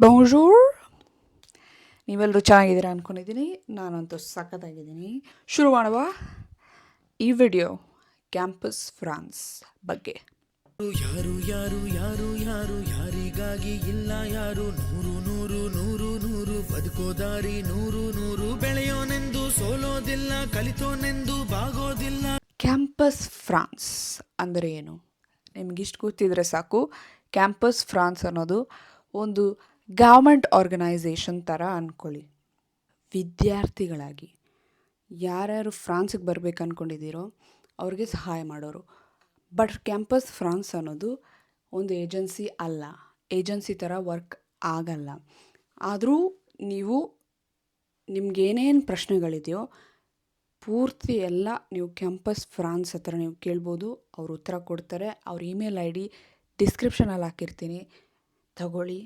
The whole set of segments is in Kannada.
Bonjour. ನೀವೆಲ್ಲರೂ ಚೆನ್ನಾಗಿದ್ದೀರಾ ಅಂದ್ಕೊಂಡಿದ್ದೀನಿ. ನಾನಂತೂ ಸಖತ್ತಾಗಿದ್ದೀನಿ. ಶುರು ಮಾಡುವ ಈ ವಿಡಿಯೋ ಕ್ಯಾಂಪಸ್ ಫ್ರಾನ್ಸ್ ಬಗ್ಗೆ. ಯಾರು ಯಾರು ಯಾರು ಯಾರು ಯಾರಿಗಾಗಿ ಇಲ್ಲ ಯಾರು ನೂರು ನೂರು ನೂರು ನೂರು ಬದುಕೋದಾರಿ ನೂರು ನೂರು ಬೆಳೆಯೋನೆಂದು ಸೋಲೋದಿಲ್ಲ ಕಲಿತೋನೆಂದು ಬಾಗೋದಿಲ್ಲ. ಕ್ಯಾಂಪಸ್ ಫ್ರಾನ್ಸ್ ಅಂದರೆ ಏನು? ನಿಮಗಿಷ್ಟು ಗೊತ್ತಿದ್ರೆ ಸಾಕು. ಕ್ಯಾಂಪಸ್ ಫ್ರಾನ್ಸ್ ಅನ್ನೋದು ಒಂದು ಗವರ್ಮೆಂಟ್ ಆರ್ಗನೈಸೇಷನ್ ಥರ ಅಂದ್ಕೊಳ್ಳಿ. ವಿದ್ಯಾರ್ಥಿಗಳಾಗಿ ಯಾರ್ಯಾರು ಫ್ರಾನ್ಸಿಗೆ ಬರಬೇಕು ಅಂದ್ಕೊಂಡಿದ್ದೀರೋ ಅವ್ರಿಗೆ ಸಹಾಯ ಮಾಡೋರು. ಬಟ್ ಕ್ಯಾಂಪಸ್ ಫ್ರಾನ್ಸ್ ಅನ್ನೋದು ಒಂದು ಏಜೆನ್ಸಿ ಅಲ್ಲ, ಏಜೆನ್ಸಿ ಥರ ವರ್ಕ್ ಆಗಲ್ಲ. ಆದರೂ ನೀವು ನಿಮ್ಗೇನೇನು ಪ್ರಶ್ನೆಗಳಿದೆಯೋ ಪೂರ್ತಿ ಎಲ್ಲ ನೀವು ಕ್ಯಾಂಪಸ್ ಫ್ರಾನ್ಸ್ ಹತ್ರ ನೀವು ಕೇಳ್ಬೋದು. ಅವರು ಉತ್ತರ ಕೊಡ್ತಾರೆ. ಅವ್ರ ಇಮೇಲ್ ಐ ಡಿ ಡಿಸ್ಕ್ರಿಪ್ಷನಲ್ಲಿ ಹಾಕಿರ್ತೀನಿ, ತಗೊಳ್ಳಿ,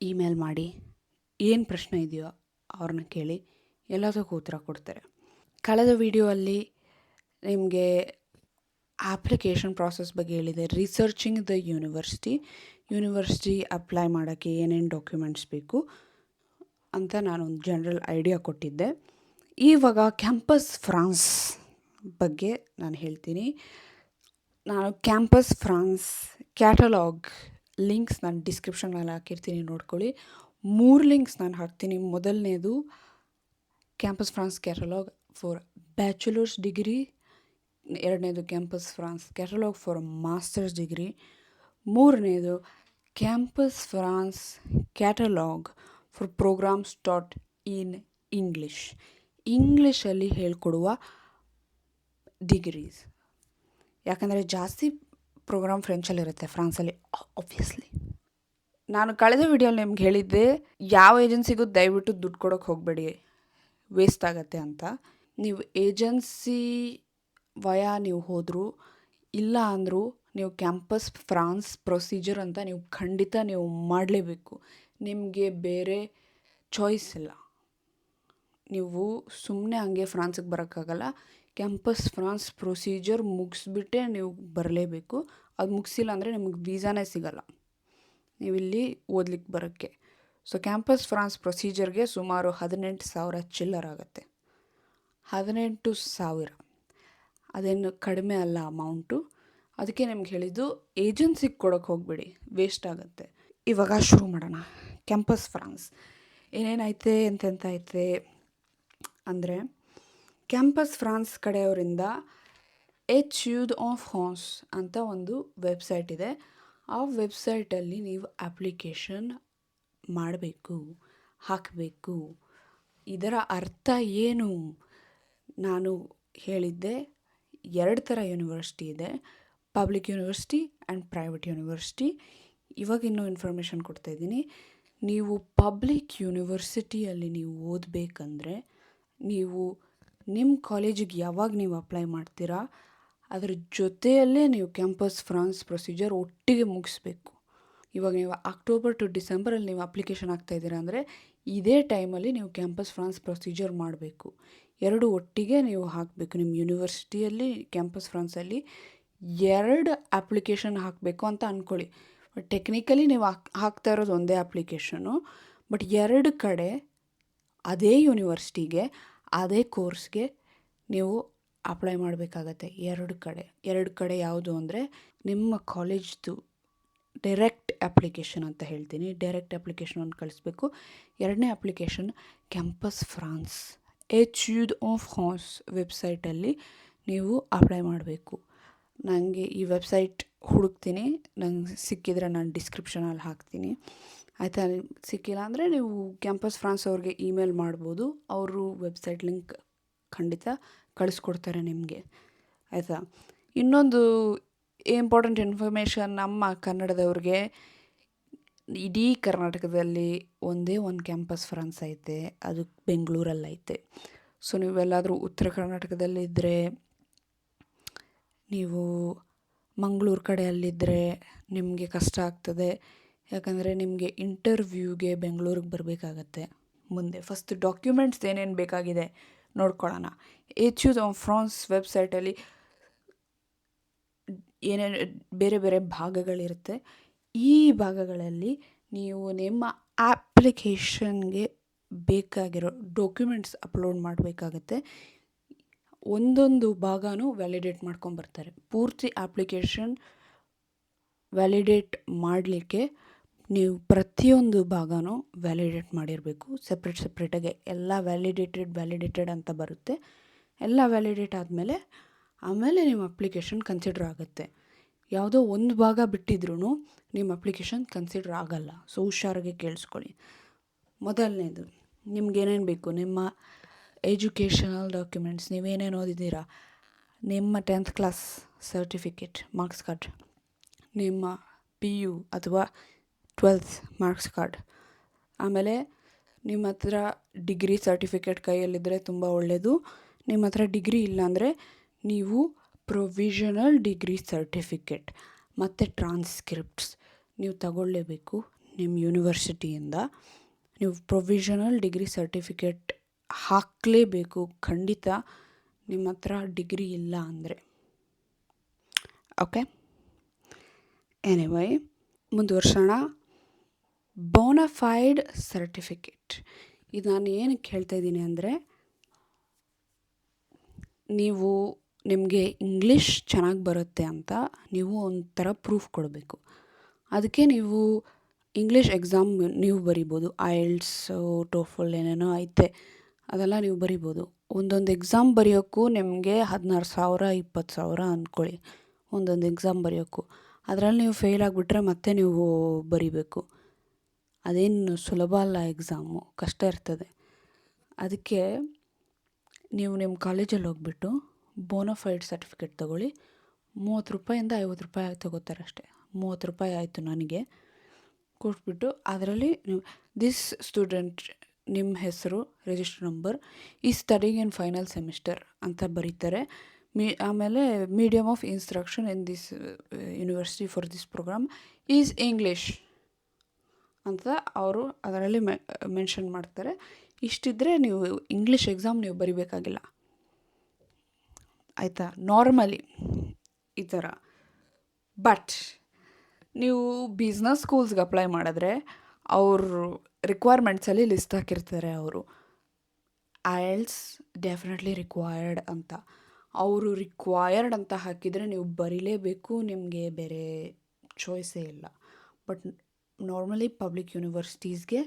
ಇಮೇಲ್ ಮಾಡಿ. ಏನು ಪ್ರಶ್ನೆ ಇದೆಯೋ ಅವ್ರನ್ನ ಕೇಳಿ, ಎಲ್ಲದಕ್ಕೂ ಉತ್ತರ ಕೊಡ್ತಾರೆ. ಕಳೆದ ವಿಡಿಯೋಲ್ಲಿ ನಿಮಗೆ ಅಪ್ಲಿಕೇಶನ್ ಪ್ರಾಸೆಸ್ ಬಗ್ಗೆ ಹೇಳಿದೆ. ರಿಸರ್ಚಿಂಗ್ ದ ಯೂನಿವರ್ಸಿಟಿ ಅಪ್ಲೈ ಮಾಡೋಕ್ಕೆ ಏನೇನು ಡಾಕ್ಯುಮೆಂಟ್ಸ್ ಬೇಕು ಅಂತ ನಾನೊಂದು ಜನರಲ್ ಐಡಿಯಾ ಕೊಟ್ಟಿದ್ದೆ. ಇವಾಗ ಕ್ಯಾಂಪಸ್ ಫ್ರಾನ್ಸ್ ಬಗ್ಗೆ ನಾನು ಹೇಳ್ತೀನಿ. ನಾನು ಕ್ಯಾಂಪಸ್ ಫ್ರಾನ್ಸ್ ಕ್ಯಾಟಲಾಗ್ ಲಿಂಕ್ಸ್ ನಾನು ಡಿಸ್ಕ್ರಿಪ್ಷನಲ್ಲಿ ಹಾಕಿರ್ತೀನಿ, ನೋಡ್ಕೊಳ್ಳಿ. 3 ಲಿಂಕ್ಸ್ ನಾನು ಹಾಕ್ತೀನಿ. ಮೊದಲನೇದು campus France catalogue for bachelors degree, ಎರಡನೇದು campus France catalogue for masters degree, ಮೂರನೇದು campus France catalogue for programmes taught in ಇಂಗ್ಲೀಷಲ್ಲಿ ಹೇಳ್ಕೊಡುವ ಡಿಗ್ರೀಸ್. ಯಾಕಂದರೆ ಜಾಸ್ತಿ ಪ್ರೋಗ್ರಾಮ್ ಫ್ರೆಂಚಲ್ಲಿರುತ್ತೆ ಫ್ರಾನ್ಸಲ್ಲಿ, ಆಬ್ವಿಯಸ್ಲಿ. ನಾನು ಕಳೆದ ವಿಡಿಯೋಲಿ ನಿಮ್ಗೆ ಹೇಳಿದ್ದೆ, ಯಾವ ಏಜೆನ್ಸಿಗೂ ದಯವಿಟ್ಟು ದುಡ್ಡು ಕೊಡೋಕ್ಕೆ ಹೋಗಬೇಡಿ, ವೇಸ್ಟ್ ಆಗುತ್ತೆ ಅಂತ. ನೀವು ಏಜೆನ್ಸಿ ನೀವು ಹೋದರೂ ಇಲ್ಲ ಅಂದರೂ ನೀವು ಕ್ಯಾಂಪಸ್ ಫ್ರಾನ್ಸ್ ಪ್ರೊಸೀಜರ್ ಅಂತ ನೀವು ಖಂಡಿತ ನೀವು ಮಾಡಲೇಬೇಕು. ನಿಮಗೆ ಬೇರೆ ಚಾಯ್ಸ್ ಇಲ್ಲ. ನೀವು ಸುಮ್ಮನೆ ಹಂಗೆ ಫ್ರಾನ್ಸಿಗೆ ಬರೋಕ್ಕಾಗಲ್ಲ. ಕ್ಯಾಂಪಸ್ ಫ್ರಾನ್ಸ್ ಪ್ರೊಸೀಜರ್ ಮುಗಿಸ್ಬಿಟ್ಟೆ ನೀವು ಬರಲೇಬೇಕು. ಅದು ಮುಗಿಸಿಲ್ಲ ಅಂದರೆ ನಿಮಗೆ ವೀಸಾನೇ ಸಿಗಲ್ಲ ನೀವಿಲ್ಲಿ ಓದ್ಲಿಕ್ಕೆ ಬರೋಕ್ಕೆ. ಸೊ ಕ್ಯಾಂಪಸ್ ಫ್ರಾನ್ಸ್ ಪ್ರೊಸೀಜರ್ಗೆ ಸುಮಾರು 18,000 ಚಿಲ್ಲರಾಗುತ್ತೆ. 18,000 ಅದೇನು ಕಡಿಮೆ ಅಲ್ಲ ಅಮೌಂಟು. ಅದಕ್ಕೆ ನಿಮ್ಗೆ ಹೇಳಿದ್ದು ಏಜೆನ್ಸಿಗೆ ಕೊಡೋಕ್ಕೆ ಹೋಗಬೇಡಿ, ವೇಸ್ಟ್ ಆಗುತ್ತೆ. ಇವಾಗ ಶುರು ಮಾಡೋಣ. ಕ್ಯಾಂಪಸ್ ಫ್ರಾನ್ಸ್ ಏನೇನೈತೆ ಎಂತೆಂತ ಐತೆ ಅಂದರೆ, ಕ್ಯಾಂಪಸ್ ಫ್ರಾನ್ಸ್ ಕಡೆಯವರಿಂದ ಎಚುಡ್ ಆನ್ ಫ್ರಾನ್ಸ್ ಅಂತ ಒಂದು ವೆಬ್ಸೈಟ್ ಇದೆ. ಆ ವೆಬ್ಸೈಟಲ್ಲಿ ನೀವು ಅಪ್ಲಿಕೇಶನ್ ಮಾಡಬೇಕು, ಹಾಕಬೇಕು. ಇದರ ಅರ್ಥ ಏನು? ನಾನು ಹೇಳಿದ್ದೆ 2 ಥರ ಯೂನಿವರ್ಸಿಟಿ ಇದೆ, public university and private university. ಇವಾಗ ಇನ್ನೂ ಇನ್ಫಾರ್ಮೇಷನ್ ಕೊಡ್ತಾಯಿದ್ದೀನಿ. ನೀವು ಪಬ್ಲಿಕ್ ಯೂನಿವರ್ಸಿಟಿಯಲ್ಲಿ ನೀವು ಓದಬೇಕಂದ್ರೆ ನೀವು ನಿಮ್ಮ ಕಾಲೇಜಿಗೆ ಯಾವಾಗ ನೀವು ಅಪ್ಲೈ ಮಾಡ್ತೀರಾ ಅದ್ರ ಜೊತೆಯಲ್ಲೇ ನೀವು ಕ್ಯಾಂಪಸ್ ಫ್ರಾನ್ಸ್ ಪ್ರೊಸೀಜರ್ ಒಟ್ಟಿಗೆ ಮುಗಿಸ್ಬೇಕು. ಇವಾಗ ನೀವು ಅಕ್ಟೋಬರ್ ಟು ಡಿಸೆಂಬರಲ್ಲಿ ನೀವು ಅಪ್ಲಿಕೇಶನ್ ಹಾಕ್ತಾಯಿದ್ದೀರಾ ಅಂದರೆ ಇದೇ ಟೈಮಲ್ಲಿ ನೀವು ಕ್ಯಾಂಪಸ್ ಫ್ರಾನ್ಸ್ ಪ್ರೊಸೀಜರ್ ಮಾಡಬೇಕು. 2 ಒಟ್ಟಿಗೆ ನೀವು ಹಾಕಬೇಕು. ನಿಮ್ಮ ಯೂನಿವರ್ಸಿಟಿಯಲ್ಲಿ ಕ್ಯಾಂಪಸ್ ಫ್ರಾನ್ಸಲ್ಲಿ 2 ಅಪ್ಲಿಕೇಶನ್ ಹಾಕಬೇಕು ಅಂತ ಅಂದ್ಕೊಳ್ಳಿ. ಬಟ್ ಟೆಕ್ನಿಕಲಿ ನೀವು ಹಾಕ್ತಾ ಇರೋದು ಒಂದೇ ಅಪ್ಲಿಕೇಶನು, ಬಟ್ 2 ಕಡೆ ಅದೇ ಯೂನಿವರ್ಸಿಟಿಗೆ ಅದೇ ಕೋರ್ಸ್ಗೆ ನೀವು ಅಪ್ಲೈ ಮಾಡಬೇಕಾಗತ್ತೆ. 2 ಕಡೆ ಯಾವುದು ಅಂದರೆ ನಿಮ್ಮ ಕಾಲೇಜ್ದು ಡೈರೆಕ್ಟ್ ಅಪ್ಲಿಕೇಶನ್ ಅಂತ ಹೇಳ್ತೀನಿ. ಡೈರೆಕ್ಟ್ ಅಪ್ಲಿಕೇಶನ್ ಒಂದು ಕಳಿಸ್ಬೇಕು. 2ನೇ ಅಪ್ಲಿಕೇಶನ್ ಕ್ಯಾಂಪಸ್ ಫ್ರಾನ್ಸ್ ಎಚುಡ್ ಆನ್ ಫ್ರಾನ್ಸ್ ವೆಬ್ಸೈಟಲ್ಲಿ ನೀವು ಅಪ್ಲೈ ಮಾಡಬೇಕು. ನನಗೆ ಈ ವೆಬ್ಸೈಟ್ ಹುಡುಕ್ತೀನಿ, ನಂಗೆ ಸಿಕ್ಕಿದರೆ ನಾನು ಡಿಸ್ಕ್ರಿಪ್ಷನಲ್ಲಿ ಹಾಕ್ತೀನಿ, ಆಯಿತಾ? ಸಿಕ್ಕಿಲ್ಲ ಅಂದರೆ ನೀವು ಕ್ಯಾಂಪಸ್ ಫ್ರಾನ್ಸ್ ಅವ್ರಿಗೆ ಇಮೇಲ್ ಮಾಡ್ಬೋದು. ಅವರು ವೆಬ್ಸೈಟ್ ಲಿಂಕ್ ಖಂಡಿತ ಕಳಿಸ್ಕೊಡ್ತಾರೆ ನಿಮಗೆ, ಆಯಿತಾ? ಇನ್ನೊಂದು ಇಂಪಾರ್ಟೆಂಟ್ ಇನ್ಫಾರ್ಮೇಷನ್, ನಮ್ಮ ಕನ್ನಡದವ್ರಿಗೆ ಇಡೀ ಕರ್ನಾಟಕದಲ್ಲಿ ಒಂದೇ ಒಂದು ಕ್ಯಾಂಪಸ್ ಫ್ರಾನ್ಸ್ ಐತೆ, ಅದು ಬೆಂಗಳೂರಲ್ಲೈತೆ. ಸೊ ನೀವೆಲ್ಲಾದರೂ ಉತ್ತರ ಕರ್ನಾಟಕದಲ್ಲಿದ್ದರೆ, ನೀವು ಮಂಗಳೂರು ಕಡೆಯಲ್ಲಿದ್ದರೆ ನಿಮಗೆ ಕಷ್ಟ ಆಗ್ತದೆ. ಯಾಕಂದರೆ ನಿಮಗೆ ಇಂಟರ್ವ್ಯೂಗೆ ಬೆಂಗಳೂರಿಗೆ ಬರಬೇಕಾಗತ್ತೆ. ಮುಂದೆ ಫಸ್ಟ್ ಡಾಕ್ಯುಮೆಂಟ್ಸ್ ಏನೇನು ಬೇಕಾಗಿದೆ ನೋಡ್ಕೊಳ್ಳೋಣ. ಎಚುಡ್ ಆನ್ ಫ್ರಾನ್ಸ್ ವೆಬ್ಸೈಟಲ್ಲಿ ಏನೇನು ಬೇರೆ ಬೇರೆ ಭಾಗಗಳಿರುತ್ತೆ. ಈ ಭಾಗಗಳಲ್ಲಿ ನೀವು ನಿಮ್ಮ ಅಪ್ಲಿಕೇಶನ್ಗೆ ಬೇಕಾಗಿರೋ ಡಾಕ್ಯುಮೆಂಟ್ಸ್ ಅಪ್ಲೋಡ್ ಮಾಡಬೇಕಾಗತ್ತೆ. ಒಂದೊಂದು ಭಾಗನೂ ವ್ಯಾಲಿಡೇಟ್ ಮಾಡ್ಕೊಂಬರ್ತಾರೆ. ಪೂರ್ತಿ ಅಪ್ಲಿಕೇಶನ್ ವ್ಯಾಲಿಡೇಟ್ ಮಾಡಲಿಕ್ಕೆ ನೀವು ಪ್ರತಿಯೊಂದು ಭಾಗನೂ ವ್ಯಾಲಿಡೇಟ್ ಮಾಡಿರಬೇಕು. ಸಪ್ರೇಟಾಗಿ ಎಲ್ಲ ವ್ಯಾಲಿಡೇಟೆಡ್ ಅಂತ ಬರುತ್ತೆ. ಎಲ್ಲ ವ್ಯಾಲಿಡೇಟ್ ಆಮೇಲೆ ನಿಮ್ಮ ಅಪ್ಲಿಕೇಶನ್ ಕನ್ಸಿಡರ್ ಆಗುತ್ತೆ. ಯಾವುದೋ ಒಂದು ಭಾಗ ಬಿಟ್ಟಿದ್ರೂ ನಿಮ್ಮ ಅಪ್ಲಿಕೇಶನ್ ಕನ್ಸಿಡರ್ ಆಗಲ್ಲ. ಸೊ ಹುಷಾರಾಗಿ ಕೇಳಿಸ್ಕೊಳ್ಳಿ. ಮೊದಲನೇದು, ನಿಮ್ಗೇನೇನು ಬೇಕು? ನಿಮ್ಮ ಎಜುಕೇಷನಲ್ ಡಾಕ್ಯುಮೆಂಟ್ಸ್, ನೀವೇನೇನು ಓದಿದ್ದೀರಾ, ನಿಮ್ಮ 10th class certificate marks card, ನಿಮ್ಮ PU ಅಥವಾ 12th ಮಾರ್ಕ್ಸ್ ಕಾರ್ಡ್, ಆಮೇಲೆ ನಿಮ್ಮ ಹತ್ರ ಡಿಗ್ರಿ ಸರ್ಟಿಫಿಕೇಟ್ ಕೈಯಲ್ಲಿದ್ದರೆ ತುಂಬ ಒಳ್ಳೆಯದು. ನಿಮ್ಮ ಹತ್ರ ಡಿಗ್ರಿ ಇಲ್ಲಾಂದರೆ ನೀವು ಪ್ರೊವಿಷನಲ್ ಡಿಗ್ರಿ ಸರ್ಟಿಫಿಕೇಟ್ ಮತ್ತು ಟ್ರಾನ್ಸ್ಕ್ರಿಪ್ಟ್ಸ್ ನೀವು ತಗೊಳ್ಳೇಬೇಕು ನಿಮ್ಮ ಯೂನಿವರ್ಸಿಟಿಯಿಂದ. ನೀವು ಪ್ರೊವಿಷನಲ್ ಡಿಗ್ರಿ ಸರ್ಟಿಫಿಕೇಟ್ ಹಾಕಲೇಬೇಕು ಖಂಡಿತ, ನಿಮ್ಮ ಹತ್ರ ಡಿಗ್ರಿ ಇಲ್ಲ ಅಂದರೆ. ಓಕೆ, ಎನಿವೇ ಮುಂದುವರ್ಸೋಣ. Bona fide certificate. ಇದು ನಾನು ಏನಕ್ಕೆ ಹೇಳ್ತಾ ಇದ್ದೀನಿ ಅಂದರೆ, ನಿಮಗೆ ಇಂಗ್ಲೀಷ್ ಚೆನ್ನಾಗಿ ಬರುತ್ತೆ ಅಂತ ನೀವು ಒಂಥರ ಪ್ರೂಫ್ ಕೊಡಬೇಕು. ಅದಕ್ಕೆ ನೀವು ಇಂಗ್ಲೀಷ್ ಎಕ್ಸಾಮ್ ನೀವು ಬರಿಬೋದು. IELTS, TOEFL ಏನೇನೋ ಐತೆ, ಅದೆಲ್ಲ ನೀವು ಬರಿಬೋದು. ಒಂದೊಂದು ಎಕ್ಸಾಮ್ ಬರೆಯೋಕ್ಕೂ ನಿಮಗೆ 16,000 20,000 ಅಂದ್ಕೊಳ್ಳಿ, ಒಂದೊಂದು ಎಕ್ಸಾಮ್ ಬರೆಯೋಕ್ಕೂ. ಅದರಲ್ಲಿ ನೀವು ಫೇಲ್ ಆಗಿಬಿಟ್ರೆ ಮತ್ತೆ ನೀವು ಬರಿಬೇಕು. ಅದೇನು ಸುಲಭ ಅಲ್ಲ, ಎಕ್ಸಾಮು ಕಷ್ಟ ಇರ್ತದೆ. ಅದಕ್ಕೆ ನೀವು ನಿಮ್ಮ ಕಾಲೇಜಲ್ಲಿ ಹೋಗ್ಬಿಟ್ಟು ಬೋನಫೈಡ್ ಸರ್ಟಿಫಿಕೇಟ್ ತೊಗೊಳ್ಳಿ. 30 ರೂಪಾಯಿಂದ 50 ರೂಪಾಯಿ ತೊಗೋತಾರೆ ಅಷ್ಟೇ. 30 ರೂಪಾಯಿ ಆಯಿತು ನನಗೆ. ಕೊಟ್ಬಿಟ್ಟು ಅದರಲ್ಲಿ ನೀವು ದಿಸ್ ಸ್ಟೂಡೆಂಟ್, ನಿಮ್ಮ ಹೆಸರು, ರಿಜಿಸ್ಟರ್ ನಂಬರ್, ಈ ಸ್ಟಡಿಂಗ್ ಇನ್ ಫೈನಲ್ ಸೆಮಿಸ್ಟರ್ ಅಂತ ಬರೀತಾರೆ. ಆಮೇಲೆ medium of instruction in this university for this program is English ಅಂತ ಅವರು ಅದರಲ್ಲಿ ಮೆನ್ಷನ್ ಮಾಡ್ತಾರೆ. ಇಷ್ಟಿದ್ರೆ ನೀವು ಇಂಗ್ಲೀಷ್ ಎಕ್ಸಾಮ್ ನೀವು ಬರಿಬೇಕಾಗಿಲ್ಲ, ಆಯಿತಾ? ನಾರ್ಮಲಿ ಈ ಥರ. ಬಟ್ ನೀವು ಬಿಸ್ನೆಸ್ ಸ್ಕೂಲ್ಸ್ಗೆ ಅಪ್ಲೈ ಮಾಡಿದ್ರೆ ಅವರು ರಿಕ್ವೈರ್ಮೆಂಟ್ಸಲ್ಲಿ ಲಿಸ್ಟ್ ಹಾಕಿರ್ತಾರೆ. ಅವರು IELTS ಡೆಫಿನೆಟ್ಲಿ ರಿಕ್ವೈರ್ಡ್ ಅಂತ. ಅವರು ರಿಕ್ವೈರ್ಡ್ ಅಂತ ಹಾಕಿದರೆ ನೀವು ಬರೀಲೇಬೇಕು, ನಿಮಗೆ ಬೇರೆ ಚಾಯ್ಸೇ ಇಲ್ಲ. ಬಟ್ ನಾರ್ಮಲಿ ಪಬ್ಲಿಕ್ ಯೂನಿವರ್ಸಿಟೀಸ್ಗೆ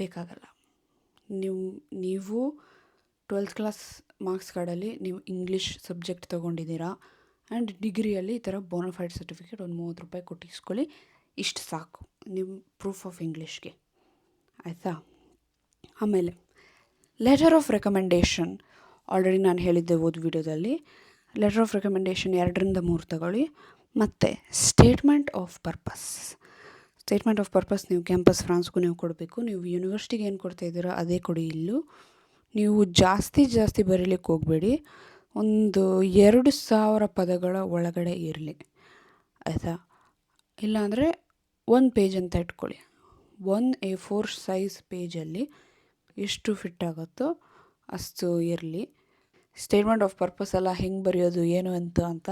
ಬೇಕಾಗಲ್ಲ. ನೀವು 12th ಕ್ಲಾಸ್ ಮಾರ್ಕ್ಸ್ ಕಾರ್ಡಲ್ಲಿ ನೀವು ಇಂಗ್ಲೀಷ್ ಸಬ್ಜೆಕ್ಟ್ ತೊಗೊಂಡಿದ್ದೀರಾ ಆ್ಯಂಡ್ ಡಿಗ್ರಿಯಲ್ಲಿ ಈ ಥರ ಬೋನಫೈಡ್ ಸರ್ಟಿಫಿಕೇಟ್ ಒಂದು 30 ರೂಪಾಯಿ ಕೊಟ್ಟು ಇಸ್ಕೊಳ್ಳಿ. ಇಷ್ಟು ಸಾಕು ನಿಮ್ಮ ಪ್ರೂಫ್ ಆಫ್ ಇಂಗ್ಲೀಷ್ಗೆ, ಆಯಿತಾ? ಆಮೇಲೆ ಲೆಟರ್ ಆಫ್ ರೆಕಮೆಂಡೇಷನ್. ಆಲ್ರೆಡಿ ನಾನು ಹೇಳಿದ್ದೆ ವಿಡಿಯೋದಲ್ಲಿ. ಲೆಟರ್ ಆಫ್ ರೆಕಮೆಂಡೇಷನ್ 2ರಿಂದ 3 ತಗೊಳ್ಳಿ. ಮತ್ತು statement of purpose. Statement of purpose ನೀವು ಕ್ಯಾಂಪಸ್ ಫ್ರಾನ್ಸ್ಗೂ ನೀವು ಕೊಡಬೇಕು. ನೀವು ಯೂನಿವರ್ಸಿಟಿಗೆ ಏನು ಕೊಡ್ತಾ ಇದ್ದೀರೋ ಅದೇ ಕೊಡಿ. ಇಲ್ಲೂ ನೀವು ಜಾಸ್ತಿ ಬರೀಲಿಕ್ಕೆ ಹೋಗಬೇಡಿ. ಒಂದು 2,000 ಪದಗಳ ಒಳಗಡೆ ಇರಲಿ, ಆಯಿತಾ? ಇಲ್ಲಾಂದರೆ 1 ಪೇಜ್ ಅಂತ ಇಟ್ಕೊಳ್ಳಿ. 1 A4 ಸೈಜ್ ಪೇಜಲ್ಲಿ ಎಷ್ಟು ಫಿಟ್ ಆಗುತ್ತೋ ಅಷ್ಟು ಇರಲಿ. ಸ್ಟೇಟ್ಮೆಂಟ್ ಆಫ್ ಪರ್ಪಸ್ ಎಲ್ಲ ಹೆಂಗೆ ಬರೆಯೋದು ಏನು ಅಂತ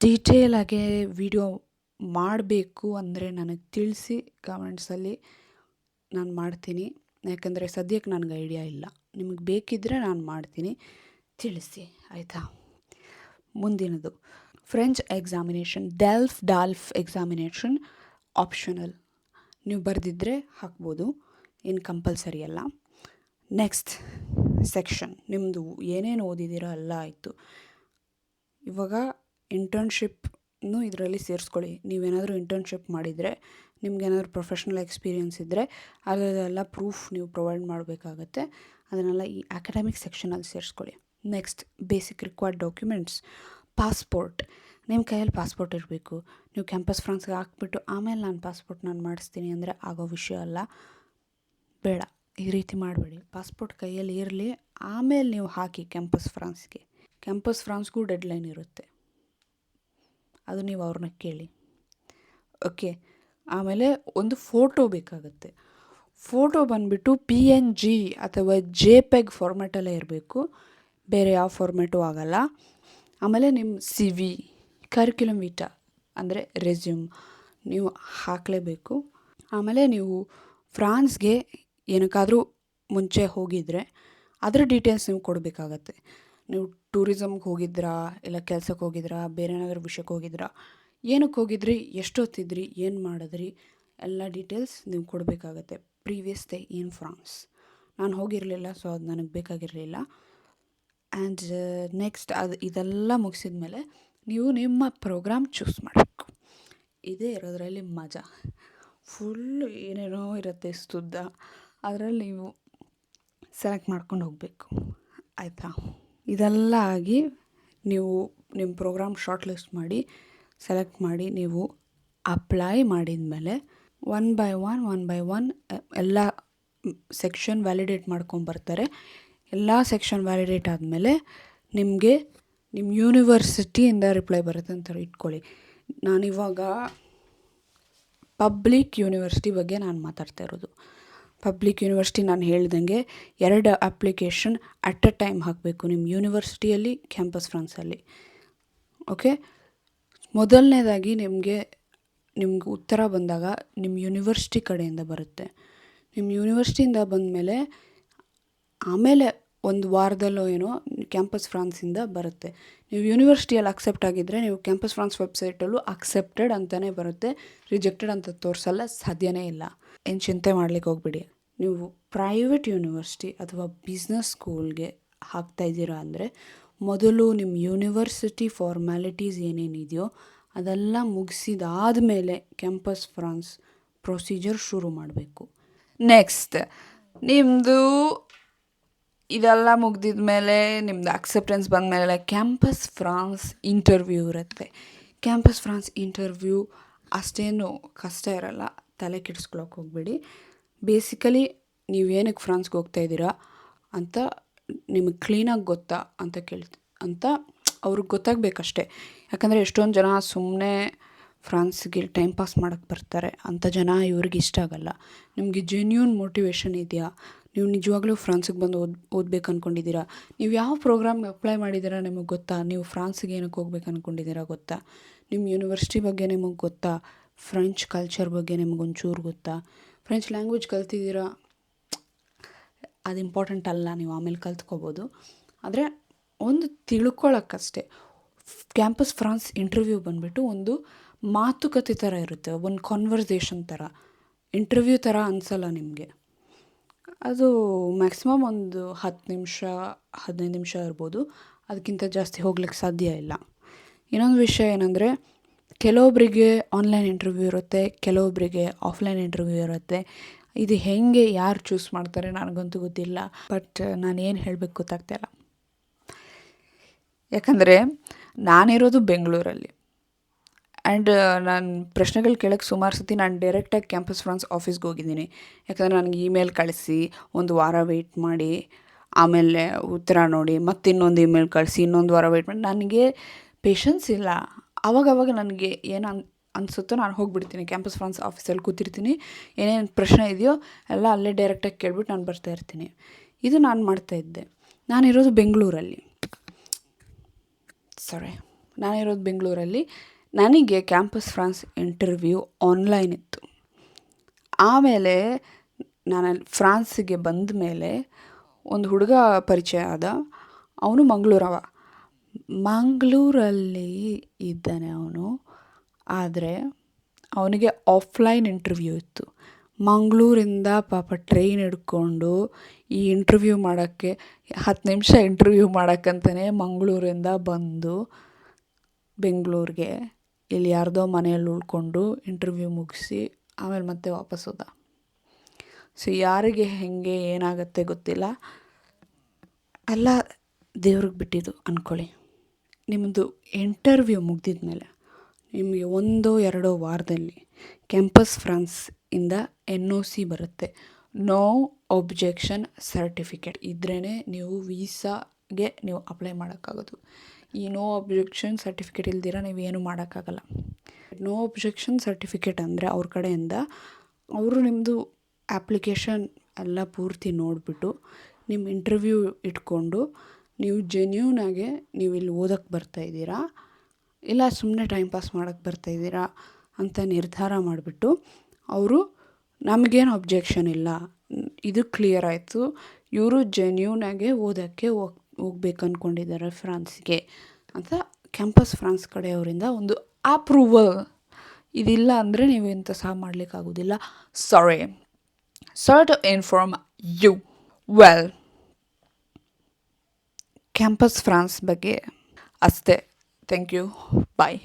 ಡೀಟೇಲಾಗಿ ವಿಡಿಯೋ ಮಾಡಬೇಕು ಅಂದರೆ ನನಗೆ ತಿಳಿಸಿ ಕಮೆಂಟ್ಸಲ್ಲಿ, ನಾನು ಮಾಡ್ತೀನಿ. ಯಾಕಂದರೆ ಸದ್ಯಕ್ಕೆ ನನಗೆ ಐಡಿಯಾ ಇಲ್ಲ. ನಿಮಗೆ ಬೇಕಿದ್ದರೆ ನಾನು ಮಾಡ್ತೀನಿ, ತಿಳಿಸಿ, ಆಯಿತಾ? ಮುಂದಿನದು French examination. DELF examination optional. ನೀವು ಬರೆದಿದ್ದರೆ ಹಾಕ್ಬೋದು, ಏನು ಕಂಪಲ್ಸರಿ ಅಲ್ಲ. ನೆಕ್ಸ್ಟ್ ಸೆಕ್ಷನ್, ನಿಮ್ಮದು ಏನೇನು ಓದಿದ್ದೀರೋ ಎಲ್ಲ ಆಯಿತು. ಇವಾಗ ಇಂಟರ್ನ್ಶಿಪ್ನು ಇದರಲ್ಲಿ ಸೇರಿಸ್ಕೊಳ್ಳಿ. ನೀವೇನಾದರೂ ಇಂಟರ್ನ್ಶಿಪ್ ಮಾಡಿದರೆ, ನಿಮ್ಗೇನಾದರೂ ಪ್ರೊಫೆಷ್ನಲ್ ಎಕ್ಸ್ಪೀರಿಯನ್ಸ್ ಇದ್ದರೆ ಅದೆಲ್ಲ ಪ್ರೂಫ್ ನೀವು ಪ್ರೊವೈಡ್ ಮಾಡಬೇಕಾಗತ್ತೆ. ಅದನ್ನೆಲ್ಲ ಈ ಅಕಾಡೆಮಿಕ್ ಸೆಕ್ಷನಲ್ಲಿ ಸೇರಿಸ್ಕೊಳ್ಳಿ. Next basic required documents. Passport. ನಿಮ್ಮ ಕೈಯಲ್ಲಿ ಪಾಸ್ಪೋರ್ಟ್ ಇರಬೇಕು. ನೀವು ಕ್ಯಾಂಪಸ್ ಫ್ರಾನ್ಸ್ಗೆ ಹಾಕ್ಬಿಟ್ಟು ಆಮೇಲೆ ನಾನು ಮಾಡಿಸ್ತೀನಿ ಅಂದರೆ ಆಗೋ ವಿಷಯ ಅಲ್ಲ. ಬೇಡ, ಈ ರೀತಿ ಮಾಡಬೇಡಿ. ಪಾಸ್ಪೋರ್ಟ್ ಕೈಯಲ್ಲಿ ಇರಲಿ, ಆಮೇಲೆ ನೀವು ಹಾಕಿ ಕ್ಯಾಂಪಸ್ ಫ್ರಾನ್ಸ್ಗೆ. ಕ್ಯಾಂಪಸ್ ಫ್ರಾನ್ಸ್ಗೂ ಡೆಡ್ಲೈನ್ ಇರುತ್ತೆ, ಅದು ನೀವು ಅವ್ರನ್ನ ಕೇಳಿ. ಓಕೆ, ಆಮೇಲೆ ಒಂದು ಫೋಟೋ ಬೇಕಾಗುತ್ತೆ. ಫೋಟೋ ಬಂದುಬಿಟ್ಟು PNG ಅಥವಾ JPEG ಫಾರ್ಮ್ಯಾಟಲ್ಲೇ ಇರಬೇಕು, ಬೇರೆ ಯಾವ ಫಾರ್ಮ್ಯಾಟು ಆಗಲ್ಲ. ಆಮೇಲೆ ನಿಮ್ಮ CV, ಕರಿಕ್ಯುಲಮ್ ವಿಟಾ ಅಂದರೆ ರೆಸ್ಯೂಮ್ ನೀವು ಹಾಕಲೇಬೇಕು. ಆಮೇಲೆ ನೀವು ಫ್ರಾನ್ಸ್ಗೆ ಏನಕ್ಕಾದರೂ ಮುಂಚೆ ಹೋಗಿದ್ದರೆ ಅದರ ಡೀಟೇಲ್ಸ್ ನೀವು ಕೊಡಬೇಕಾಗತ್ತೆ. ನೀವು ಟೂರಿಸಮ್ಗೆ ಹೋಗಿದ್ರಾ, ಇಲ್ಲ ಕೆಲ್ಸಕ್ಕೆ ಹೋಗಿದ್ರಾ, ಬೇರೆ ಏನಾದರೂ ವಿಷಯಕ್ಕೆ ಹೋಗಿದ್ರಾ, ಏನಕ್ಕೆ ಹೋಗಿದ್ರಿ, ಎಷ್ಟೊತ್ತಿದ್ರಿ, ಏನು ಮಾಡಿದ್ರಿ, ಎಲ್ಲ ಡೀಟೇಲ್ಸ್ ನೀವು ಕೊಡಬೇಕಾಗತ್ತೆ. Previous day in France. ನಾನು ಹೋಗಿರಲಿಲ್ಲ, ಸೊ ಅದು ನನಗೆ ಬೇಕಾಗಿರಲಿಲ್ಲ. ಆ್ಯಂಡ್ ನೆಕ್ಸ್ಟ್ ಇದೆಲ್ಲ ಮುಗಿಸಿದ ಮೇಲೆ ನೀವು ನಿಮ್ಮ ಪ್ರೋಗ್ರಾಮ್ ಚೂಸ್ ಮಾಡಬೇಕು. ಇದೇ ಇರೋದ್ರಲ್ಲಿ ಮಜಾ. ಫುಲ್ಲು ಏನೇನೋ ಇರುತ್ತೆ ಸುದ್ದ, ಅದರಲ್ಲಿ ನೀವು ಸೆಲೆಕ್ಟ್ ಮಾಡ್ಕೊಂಡು ಹೋಗಬೇಕು, ಆಯಿತಾ? ಇದೆಲ್ಲ ಆಗಿ ನೀವು ನಿಮ್ಮ ಪ್ರೋಗ್ರಾಮ್ ಶಾರ್ಟ್ ಲಿಸ್ಟ್ ಮಾಡಿ ಸೆಲೆಕ್ಟ್ ಮಾಡಿ ನೀವು ಅಪ್ಲೈ ಮಾಡಿದ ಮೇಲೆ ಒನ್ ಬೈ ಒನ್ ಎಲ್ಲ ಸೆಕ್ಷನ್ ವ್ಯಾಲಿಡೇಟ್ ಮಾಡ್ಕೊಂಬರ್ತಾರೆ. ಎಲ್ಲ ಸೆಕ್ಷನ್ ವ್ಯಾಲಿಡೇಟ್ ಆದಮೇಲೆ ನಿಮಗೆ ನಿಮ್ಮ ಯೂನಿವರ್ಸಿಟಿಯಿಂದ ರಿಪ್ಲೈ ಬರುತ್ತೆ ಅಂತ ಇಟ್ಕೊಳ್ಳಿ. ನಾನಿವಾಗ ಪಬ್ಲಿಕ್ ಯೂನಿವರ್ಸಿಟಿ ಬಗ್ಗೆ ನಾನು ಮಾತಾಡ್ತಾ ಇರೋದು. ಪಬ್ಲಿಕ್ ಯೂನಿವರ್ಸಿಟಿ ನಾನು ಹೇಳ್ದಂಗೆ 2 ಅಪ್ಲಿಕೇಶನ್ ಅಟ್ ಅ ಟೈಮ್ ಹಾಕಬೇಕು ನಿಮ್ಮ ಯೂನಿವರ್ಸಿಟಿಯಲ್ಲಿ, ಕ್ಯಾಂಪಸ್ ಫ್ರಾನ್ಸಲ್ಲಿ. ಓಕೆ, ಮೊದಲನೇದಾಗಿ ನಿಮಗೆ ಉತ್ತರ ಬಂದಾಗ ನಿಮ್ಮ ಯೂನಿವರ್ಸಿಟಿ ಕಡೆಯಿಂದ ಬರುತ್ತೆ. ನಿಮ್ಮ ಯೂನಿವರ್ಸಿಟಿಯಿಂದ ಬಂದಮೇಲೆ ಆಮೇಲೆ ಒಂದು ವಾರದಲ್ಲೋ ಏನೋ ಕ್ಯಾಂಪಸ್ ಫ್ರಾನ್ಸಿಂದ ಬರುತ್ತೆ. ನೀವು ಯೂನಿವರ್ಸಿಟಿಯಲ್ಲಿ ಅಕ್ಸೆಪ್ಟ್ ಆಗಿದ್ದರೆ ನೀವು ಕ್ಯಾಂಪಸ್ ಫ್ರಾನ್ಸ್ ವೆಬ್ಸೈಟಲ್ಲೂ ಅಕ್ಸೆಪ್ಟೆಡ್ ಅಂತಲೇ ಬರುತ್ತೆ, ರಿಜೆಕ್ಟೆಡ್ ಅಂತ ತೋರಿಸಲ್ಲ, ಸಾಧ್ಯನೇ ಇಲ್ಲ. ಏನು ಚಿಂತೆ ಮಾಡ್ಲಿಕ್ಕೆ ಹೋಗ್ಬಿಡಿ. ನೀವು ಪ್ರೈವೇಟ್ ಯೂನಿವರ್ಸಿಟಿ ಅಥವಾ ಬಿಸ್ನೆಸ್ ಸ್ಕೂಲ್ಗೆ ಹಾಕ್ತಾಯಿದ್ದೀರಾ ಅಂದರೆ ಮೊದಲು ನಿಮ್ಮ ಯೂನಿವರ್ಸಿಟಿ ಫಾರ್ಮ್ಯಾಲಿಟೀಸ್ ಏನೇನಿದೆಯೋ ಅದೆಲ್ಲ ಮುಗಿಸಿದಾದ ಮೇಲೆ ಕ್ಯಾಂಪಸ್ ಫ್ರಾನ್ಸ್ ಪ್ರೊಸೀಜರ್ ಶುರು ಮಾಡಬೇಕು. ನೆಕ್ಸ್ಟ್ ನಿಮ್ಮದು ಇದೆಲ್ಲ ಮುಗ್ದಿದ ಮೇಲೆ, ನಿಮ್ಮದು ಅಕ್ಸೆಪ್ಟೆನ್ಸ್ ಬಂದಮೇಲೆ ಕ್ಯಾಂಪಸ್ ಫ್ರಾನ್ಸ್ ಇಂಟರ್ವ್ಯೂ ಇರುತ್ತೆ. ಕ್ಯಾಂಪಸ್ ಫ್ರಾನ್ಸ್ ಇಂಟರ್ವ್ಯೂ ಅಷ್ಟೇನು ಕಷ್ಟ ಇರಲ್ಲ, ತಲೆ ಕೆಡಿಸ್ಕೊಳಕ್ಕೆ ಹೋಗ್ಬೇಡಿ. ಬೇಸಿಕಲಿ ನೀವು ಏನಕ್ಕೆ ಫ್ರಾನ್ಸ್ಗೆ ಹೋಗ್ತಾಯಿದ್ದೀರಾ ಅಂತ ನಿಮಗೆ ಕ್ಲೀನಾಗಿ ಗೊತ್ತಾ ಅಂತ ಅವ್ರಿಗೆ ಗೊತ್ತಾಗಬೇಕಷ್ಟೆ. ಯಾಕಂದರೆ ಎಷ್ಟೊಂದು ಜನ ಸುಮ್ಮನೆ ಫ್ರಾನ್ಸ್ಗೆ ಟೈಮ್ ಪಾಸ್ ಮಾಡೋಕ್ಕೆ ಬರ್ತಾರೆ, ಅಂಥ ಜನ ಇವ್ರಿಗೆ ಇಷ್ಟ ಆಗಲ್ಲ. ನಿಮಗೆ ಜೆನ್ಯೂನ್ ಮೋಟಿವೇಶನ್ ಇದೆಯಾ, ನೀವು ನಿಜವಾಗ್ಲೂ ಫ್ರಾನ್ಸಿಗೆ ಬಂದು ಓದಬೇಕು ಅಂದ್ಕೊಂಡಿದ್ದೀರಾ, ನೀವು ಯಾವ ಪ್ರೋಗ್ರಾಮ್ಗೆ ಅಪ್ಲೈ ಮಾಡಿದ್ದೀರಾ ನಿಮಗೆ ಗೊತ್ತಾ, ನೀವು ಫ್ರಾನ್ಸಿಗೆ ಏನಕ್ಕೆ ಹೋಗ್ಬೇಕು ಅಂದ್ಕೊಂಡಿದ್ದೀರಾ ಗೊತ್ತಾ, ನಿಮ್ಮ ಯೂನಿವರ್ಸಿಟಿ ಬಗ್ಗೆ ನಿಮಗೆ ಗೊತ್ತಾ, ಫ್ರೆಂಚ್ ಕಲ್ಚರ್ ಬಗ್ಗೆ ನಿಮಗೊಂಚೂರು ಗೊತ್ತಾ, ಫ್ರೆಂಚ್ ಲ್ಯಾಂಗ್ವೇಜ್ ಕಲ್ತಿದ್ದೀರಾ, ಅದು ಇಂಪಾರ್ಟೆಂಟ್ ಅಲ್ಲ, ನೀವು ಆಮೇಲೆ ಕಲ್ತ್ಕೋಬೋದು. ಆದರೆ ಒಂದು ತಿಳ್ಕೊಳ್ಳೋಕ್ಕಷ್ಟೇ. ಕ್ಯಾಂಪಸ್ ಫ್ರಾನ್ಸ್ ಇಂಟರ್ವ್ಯೂ ಬಂದುಬಿಟ್ಟು ಒಂದು ಮಾತುಕತೆ ಥರ ಇರುತ್ತೆ, ಒಂದು ಕಾನ್ವರ್ಸೇಷನ್ ಥರ, ಇಂಟರ್ವ್ಯೂ ಥರ ಅನಿಸಲ್ಲ ನಿಮಗೆ. ಅದು ಮ್ಯಾಕ್ಸಿಮಮ್ ಒಂದು 10 ನಿಮಿಷ 15 ನಿಮಿಷ ಇರ್ಬೋದು, ಅದಕ್ಕಿಂತ ಜಾಸ್ತಿ ಹೋಗ್ಲಿಕ್ಕೆ ಸಾಧ್ಯ ಇಲ್ಲ. ಇನ್ನೊಂದು ವಿಷಯ ಏನಂದರೆ, ಕೆಲವೊಬ್ಬರಿಗೆ ಆನ್ಲೈನ್ ಇಂಟರ್ವ್ಯೂ ಇರುತ್ತೆ, ಕೆಲವೊಬ್ಬರಿಗೆ ಆಫ್ಲೈನ್ ಇಂಟರ್ವ್ಯೂ ಇರುತ್ತೆ. ಇದು ಹೇಗೆ ಯಾರು ಚೂಸ್ ಮಾಡ್ತಾರೆ ನನಗಂತೂ ಗೊತ್ತಿಲ್ಲ, ಬಟ್ ನಾನೇನು ಹೇಳಬೇಕು ಗೊತ್ತಾಗ್ತಾಯಿಲ್ಲ. ಯಾಕಂದರೆ ನಾನಿರೋದು ಬೆಂಗಳೂರಲ್ಲಿ, ಆ್ಯಂಡ್ ನಾನು ಪ್ರಶ್ನೆಗಳು ಕೇಳೋಕ್ಕೆ ಸುಮಾರು ಸತಿ ನಾನು ಡೈರೆಕ್ಟಾಗಿ ಕ್ಯಾಂಪಸ್ ಫ್ರಾನ್ಸ್ ಆಫೀಸ್ಗೆ ಹೋಗಿದ್ದೀನಿ. ಯಾಕಂದರೆ ನನಗೆ ಇಮೇಲ್ ಕಳಿಸಿ 1 ವಾರ ವೆಯ್ಟ್ ಮಾಡಿ, ಆಮೇಲೆ ಉತ್ತರ ನೋಡಿ, ಮತ್ತೆ ಇನ್ನೊಂದು ಇಮೇಲ್ ಕಳಿಸಿ, ಇನ್ನೊಂದು ವಾರ ವೆಯ್ಟ್ ಮಾಡಿ, ನನಗೆ ಪೇಷನ್ಸ್ ಇಲ್ಲ. ಆವಾಗವಾಗ ನನಗೆ ಏನು ಅನಿಸುತ್ತೋ ನಾನು ಹೋಗಿಬಿಡ್ತೀನಿ, ಕ್ಯಾಂಪಸ್ ಫ್ರಾನ್ಸ್ ಆಫೀಸಲ್ಲಿ ಕೂತಿರ್ತೀನಿ, ಏನೇನು ಪ್ರಶ್ನೆ ಇದೆಯೋ ಎಲ್ಲ ಅಲ್ಲೇ ಡೈರೆಕ್ಟಾಗಿ ಕೇಳ್ಬಿಟ್ಟು ನಾನು ಬರ್ತಾಯಿರ್ತೀನಿ. ಇದು ನಾನು ಮಾಡ್ತಾಯಿದ್ದೆ. ನಾನಿರೋದು ಬೆಂಗಳೂರಲ್ಲಿ. ನನಗೆ ಕ್ಯಾಂಪಸ್ ಫ್ರಾನ್ಸ್ ಇಂಟರ್ವ್ಯೂ ಆನ್ಲೈನ್ ಇತ್ತು. ಆಮೇಲೆ ನಾನು ಫ್ರಾನ್ಸಿಗೆ ಬಂದ ಮೇಲೆ ಒಂದು ಹುಡುಗ ಪರಿಚಯ ಆದ, ಅವನು ಮಂಗಳೂರಲ್ಲಿ ಇದ್ದಾನೆ ಅವನು. ಆದರೆ ಅವನಿಗೆ ಆಫ್ಲೈನ್ ಇಂಟರ್ವ್ಯೂ ಇತ್ತು. ಮಂಗಳೂರಿಂದ ಪಾಪ ಟ್ರೈನ್ ಹಿಡ್ಕೊಂಡು ಈ ಇಂಟರ್ವ್ಯೂ ಮಾಡೋಕ್ಕೆ 10 ನಿಮಿಷ ಇಂಟರ್ವ್ಯೂ ಮಾಡೋಕ್ಕಂತಲೇ ಮಂಗಳೂರಿಂದ ಬಂದು ಬೆಂಗಳೂರಿಗೆ ಇಲ್ಲಿ ಯಾರ್ದೋ ಮನೆಯಲ್ಲಿ ಉಳ್ಕೊಂಡು ಇಂಟರ್ವ್ಯೂ ಮುಗಿಸಿ ಆಮೇಲೆ ಮತ್ತೆ ವಾಪಸ್ ಹೋದ. ಸೊ ಯಾರಿಗೆ ಹೇಗೆ ಏನಾಗುತ್ತೆ ಗೊತ್ತಿಲ್ಲ, ಎಲ್ಲ ದೇವ್ರಿಗೆ ಬಿಟ್ಟಿದ್ದು ಅಂದ್ಕೊಳ್ಳಿ. ನಿಮ್ಮದು ಇಂಟರ್ವ್ಯೂ ಮುಗ್ದಿದ ಮೇಲೆ ನಿಮಗೆ 1-2 ವಾರದಲ್ಲಿ ಕ್ಯಾಂಪಸ್ ಫ್ರಾನ್ಸಿಂದ NOC ಬರುತ್ತೆ, ನೋ ಒಬ್ಜೆಕ್ಷನ್ ಸರ್ಟಿಫಿಕೇಟ್. ಇದ್ರೇ ನೀವು ವೀಸಾಗೆ ನೀವು ಅಪ್ಲೈ ಮಾಡೋಕ್ಕಾಗೋದು. ಈ ನೋ ಒಬ್ಜೆಕ್ಷನ್ ಸರ್ಟಿಫಿಕೇಟ್ ಇಲ್ದಿರ ನೀವೇನು ಮಾಡೋಕ್ಕಾಗಲ್ಲ. ನೋ ಒಬ್ಜೆಕ್ಷನ್ ಸರ್ಟಿಫಿಕೇಟ್ ಅಂದರೆ ಅವ್ರ ಕಡೆಯಿಂದ ಅವರು ನಿಮ್ಮದು ಅಪ್ಲಿಕೇಶನ್ ಎಲ್ಲ ಪೂರ್ತಿ ನೋಡಿಬಿಟ್ಟು ನಿಮ್ಮ ಇಂಟರ್ವ್ಯೂ ಇಟ್ಕೊಂಡು ನೀವು ಜೆನ್ಯೂನಾಗೆ ನೀವು ಇಲ್ಲಿ ಓದೋಕ್ಕೆ ಬರ್ತಾಯಿದ್ದೀರಾ ಇಲ್ಲ ಸುಮ್ಮನೆ ಟೈಮ್ ಪಾಸ್ ಮಾಡೋಕ್ಕೆ ಬರ್ತಾಯಿದ್ದೀರಾ ಅಂತ ನಿರ್ಧಾರ ಮಾಡಿಬಿಟ್ಟು ಅವರು ನಮಗೇನು ಅಬ್ಜೆಕ್ಷನ್ ಇಲ್ಲ. ಇದು ಕ್ಲಿಯರ್ ಆಯಿತು. ಇವರು ಜೆನ್ಯೂನಾಗೆ ಓದೋಕ್ಕೆ ಹೋಗ್ಬೇಕು ಅಂದ್ಕೊಂಡಿದ್ದಾರೆ ಫ್ರಾನ್ಸ್ಗೆ ಅಂತ ಕ್ಯಾಂಪಸ್ ಫ್ರಾನ್ಸ್ ಕಡೆಯವರಿಂದ ಒಂದು ಅಪ್ರೂವಲ್. ಇದಿಲ್ಲ ಅಂದರೆ ನೀವು ಎಂಥ ಸಹ ಮಾಡಲಿಕ್ಕಾಗೋದಿಲ್ಲ. Sorry to inform you. Well, campus France ಬಗ್ಗೆ ಅಷ್ಟೇ. Thank you. ಬಾಯ್.